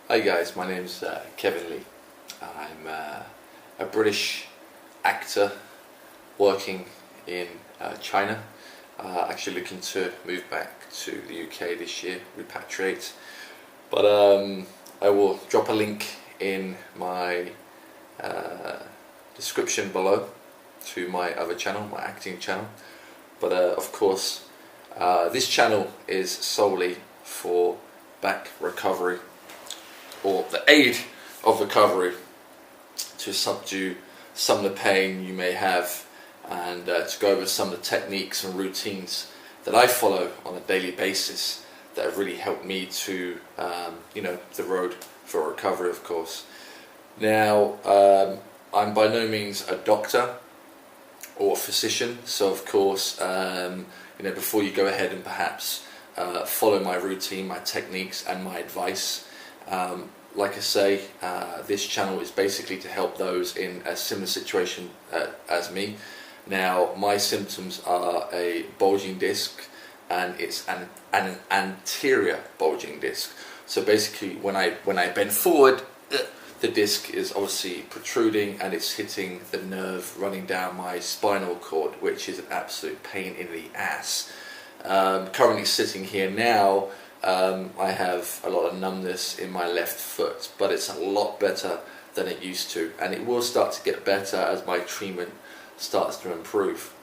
Hi guys, my name's Kevin Lee. I'm a British actor working in China, actually looking to move back to the UK this year, repatriate. But I will drop a link in my description below to my other channel, my acting channel. But of course, this channel is solely for back recovery, or the aid of recovery, to subdue some of the pain you may have, and to go over some of the techniques and routines that I follow on a daily basis that have really helped me to, the road for recovery, of course. Now, I'm by no means a doctor or a physician, so of course, before you go ahead and perhaps follow my routine, my techniques and my advice, like I say, this channel is basically to help those in a similar situation as me. Now, my symptoms are a bulging disc, and it's an anterior bulging disc. So basically, when I bend forward, the disc is obviously protruding and it's hitting the nerve running down my spinal cord, which is an absolute pain in the ass. Currently sitting here now, I have a lot of numbness in my left foot, but it's a lot better than it used to, and it will start to get better as my treatment starts to improve.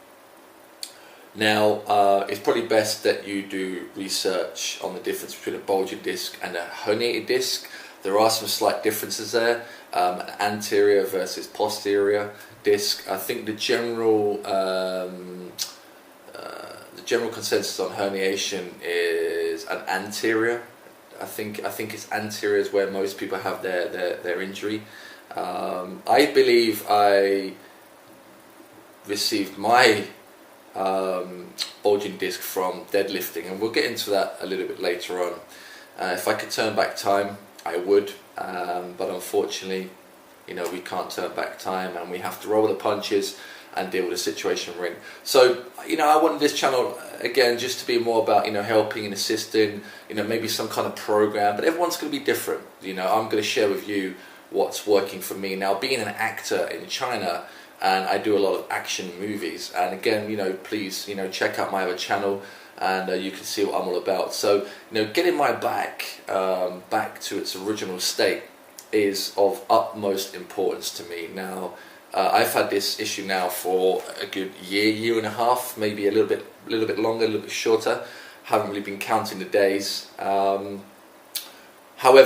Now, it's probably best that you do research on the difference between a bulging disc and a herniated disc. There are some slight differences there, an anterior versus posterior disc. I think the general consensus on herniation is an anterior. I think it's anterior is where most people have their injury. I believe I received my bulging disc from deadlifting, and we'll get into that a little bit later on. If I could turn back time, I would, but unfortunately, we can't turn back time, and we have to roll the punches and deal with the situation we're in. So, I wanted this channel, again, just to be more about, helping and assisting, maybe some kind of program, but everyone's going to be different. I'm going to share with you what's working for me. Now, being an actor in China, and I do a lot of action movies, and again, please, check out my other channel, and you can see what I'm all about. So, getting my back to its original state is of utmost importance to me. Now, I've had this issue now for a good year and a half, maybe a little bit longer, a little bit shorter. Haven't really been counting the days. However,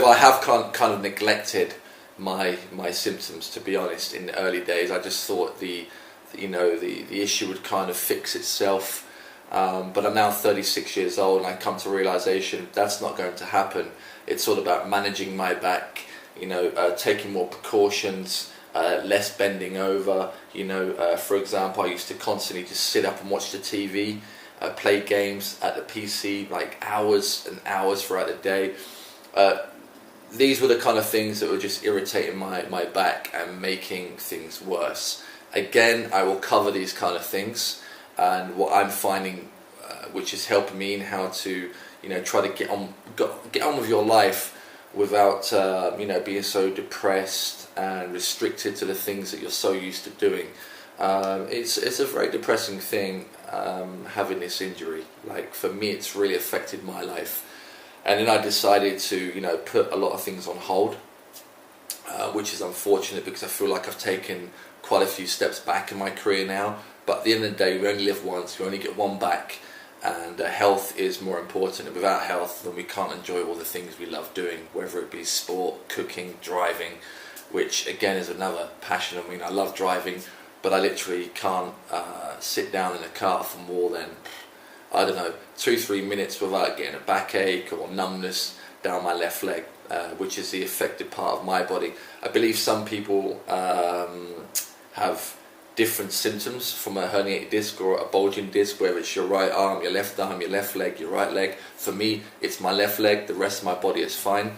I have kind of neglected my symptoms, to be honest. In the early days, I just thought the issue would kind of fix itself. But I'm now 36 years old, and I come to realization that's not going to happen. It's all about managing my back, taking more precautions. Less bending over, for example, I used to constantly just sit up and watch the TV, play games at the PC like hours and hours throughout the day. These were the kind of things that were just irritating my back and making things worse. Again, I will cover these kind of things, and what I'm finding, which is helping me in how to, try to get on with your life without being so depressed and restricted to the things that you're so used to doing. It's a very depressing thing, having this injury. Like, for me, it's really affected my life. And then I decided to put a lot of things on hold, which is unfortunate, because I feel like I've taken quite a few steps back in my career now. But at the end of the day, we only live once, we only get one back, and health is more important. And without health, then we can't enjoy all the things we love doing, whether it be sport, cooking, driving, which again is another passion. I mean, I love driving, but I literally can't sit down in a car for more than, 2-3 minutes without getting a backache or numbness down my left leg, which is the affected part of my body. I believe some people have different symptoms from a herniated disc or a bulging disc, whether it's your right arm, your left leg, your right leg. For me, it's my left leg. The rest of my body is fine.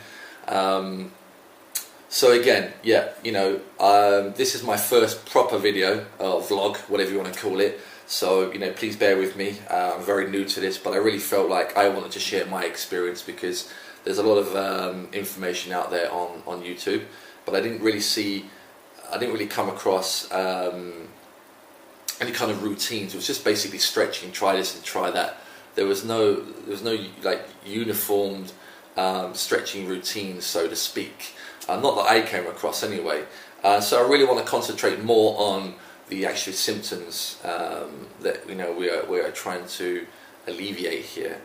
So again, this is my first proper video or vlog, whatever you want to call it. So, please bear with me. I'm very new to this, but I really felt like I wanted to share my experience, because there's a lot of information out there on YouTube, but I didn't really come across any kind of routines. It was just basically stretching, try this and try that. There was no like uniformed stretching routines, so to speak. Not that I came across anyway. So I really want to concentrate more on the actual symptoms that we are trying to alleviate here.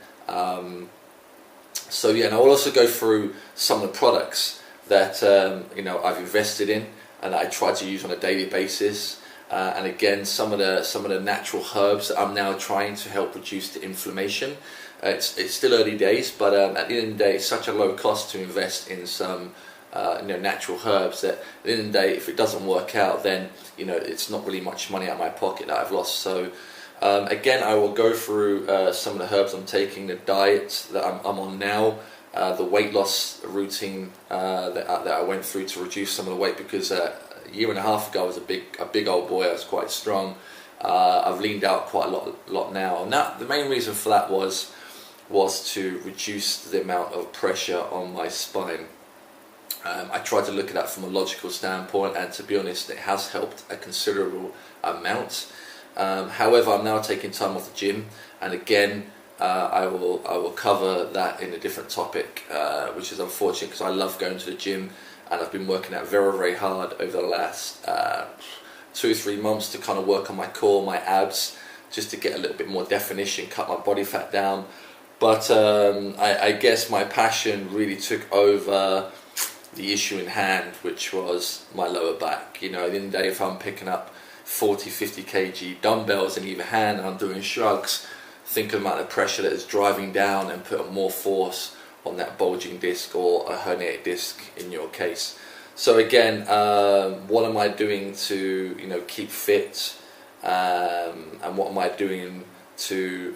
So yeah, and I will also go through some of the products that I've invested in and I try to use on a daily basis. And again, some of the natural herbs that I'm now trying to help reduce the inflammation. It's still early days, but at the end of the day, it's such a low cost to invest in some natural herbs that at the end of the day, if it doesn't work out, then it's not really much money out of my pocket that I've lost. So again, I will go through some of the herbs I'm taking, the diet that I'm on now, the weight loss routine that I went through to reduce some of the weight, because a year and a half ago I was a big old boy. I was quite strong. I've leaned out quite a lot now, and the main reason for that was to reduce the amount of pressure on my spine. I tried to look at that from a logical standpoint, and to be honest, it has helped a considerable amount. However, I'm now taking time off the gym, and again, I will cover that in a different topic, which is unfortunate because I love going to the gym, and I've been working out very, very hard over the last 2 or 3 months to kind of work on my core, my abs, just to get a little bit more definition, cut my body fat down. But I guess my passion really took over the issue in hand, which was my lower back. At the end of the day, if I'm picking up 40, 50 kg dumbbells in either hand and I'm doing shrugs, think of the amount of pressure that is driving down and putting more force on that bulging disc or a herniated disc in your case. So again, what am I doing to keep fit, and what am I doing to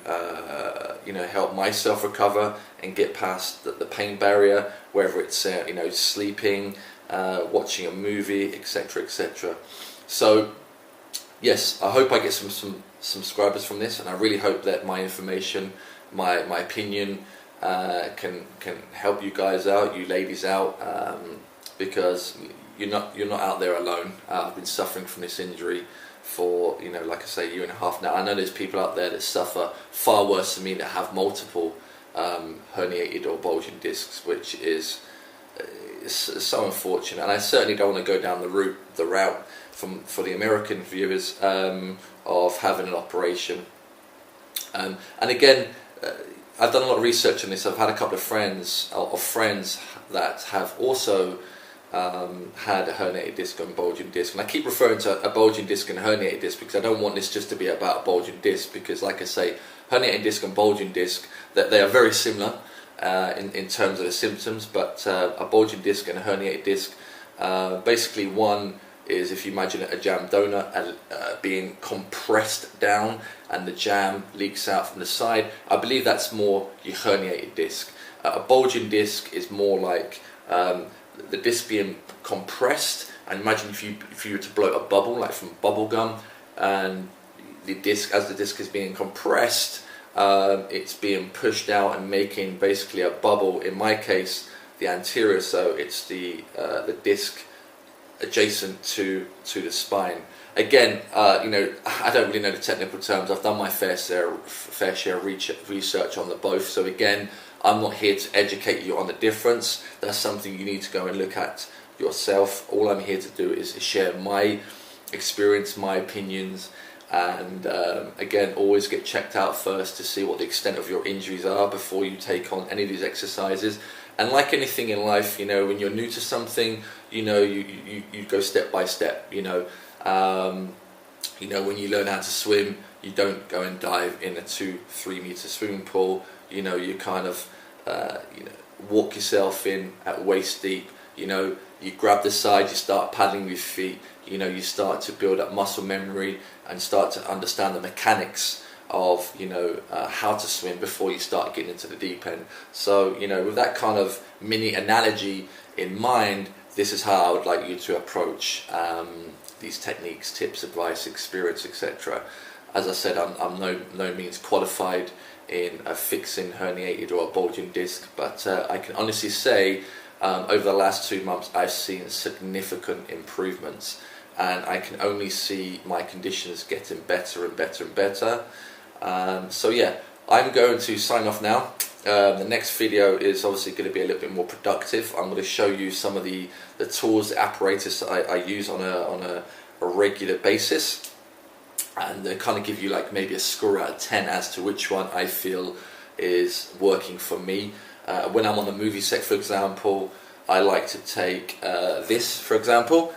help myself recover and get past the pain barrier, whether it's sleeping, watching a movie, etc., etc. So yes, I hope I get some subscribers from this, and I really hope that my information, my opinion can help you guys out, you ladies out, because you're not out there alone. I've been suffering from this injury for like I say, a year and a half now. I know there's people out there that suffer far worse than me, that have multiple herniated or bulging discs, which is so unfortunate. And I certainly don't want to go down the route for the American viewers of having an operation. And again, I've done a lot of research on this. I've had a couple of friends that have also had a herniated disc and bulging disc, and I keep referring to a bulging disc and a herniated disc because I don't want this just to be about a bulging disc, because like I say, herniated disc and bulging disc, that they are very similar in terms of the symptoms, but a bulging disc and a herniated disc, basically one is, if you imagine a jam donut being compressed down and the jam leaks out from the side, I believe that's more your herniated disc. A bulging disc is more like the disc being compressed, and imagine if you were to blow a bubble, like from bubble gum, and the disc, as the disc is being compressed, it's being pushed out and making basically a bubble. In my case, the anterior, so it's the disc adjacent to the spine. Again, I don't really know the technical terms. I've done my fair share research on the both. So again, I'm not here to educate you on the difference. That's something you need to go and look at yourself. All I'm here to do is share my experience, my opinions, and again, always get checked out first to see what the extent of your injuries are before you take on any of these exercises. And like anything in life, when you're new to something, you go step by step. When you learn how to swim, you don't go and dive in a 2-3 meter swimming pool. You kind of walk yourself in at waist deep. You grab the side, you start paddling with your feet. You start to build up muscle memory and start to understand the mechanics of how to swim before you start getting into the deep end. So with that kind of mini analogy in mind, this is how I would like you to approach these techniques, tips, advice, experience, etc. As I said, I'm no means qualified in fixing herniated or a bulging disc, but I can honestly say over the last 2 months I've seen significant improvements, and I can only see my conditions getting better and better and better. So yeah, I'm going to sign off now. The next video is obviously going to be a little bit more productive. I'm going to show you some of the tools, the apparatus that I use on a regular basis, and kind of give you like maybe a score out of 10 as to which one I feel is working for me. When I'm on the movie set, for example, I like to take this, for example.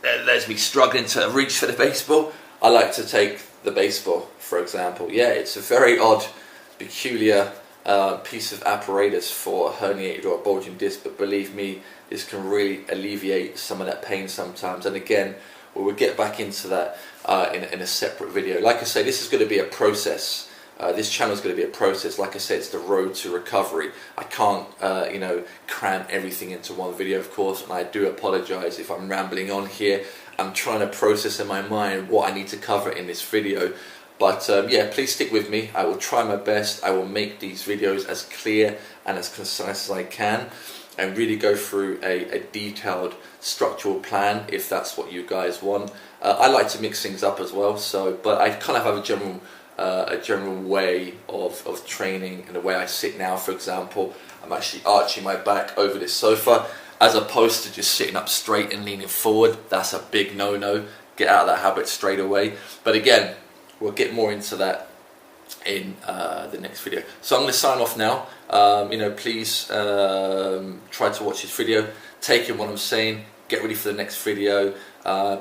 There's me struggling to reach for the baseball. I like to take the baseball, for example. Yeah, it's a very odd, peculiar piece of apparatus for a herniated or a bulging disc, but believe me, this can really alleviate some of that pain sometimes. And again, we'll get back into that in a separate video. Like I say, this is going to be a process. This channel is going to be a process. Like I said, it's the road to recovery. I can't, you know, cram everything into one video, of course, and I do apologize if I'm rambling on here. I'm trying to process in my mind what I need to cover in this video. But yeah, please stick with me. I will try my best. I will make these videos as clear and as concise as I can, and really go through a detailed structural plan if that's what you guys want. I like to mix things up as well, but I kind of have a general way of training, and the way I sit now, for example, I'm actually arching my back over this sofa as opposed to just sitting up straight and leaning forward. That's a big no-no. Get out of that habit straight away. But again, we'll get more into that in the next video. So I'm going to sign off now. You know, please try to watch this video, take in what I'm saying, get ready for the next video.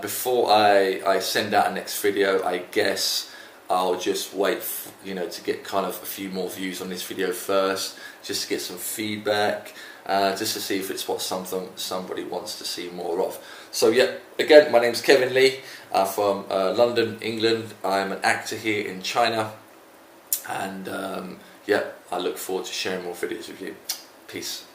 Before I send out a next video, I guess I'll just wait, you know, to get kind of a few more views on this video first, just to get some feedback, just to see if it's what somebody wants to see more of. So yeah, again, my name's Kevin Lee from London, England. I'm an actor here in China, and yeah, I look forward to sharing more videos with you. Peace.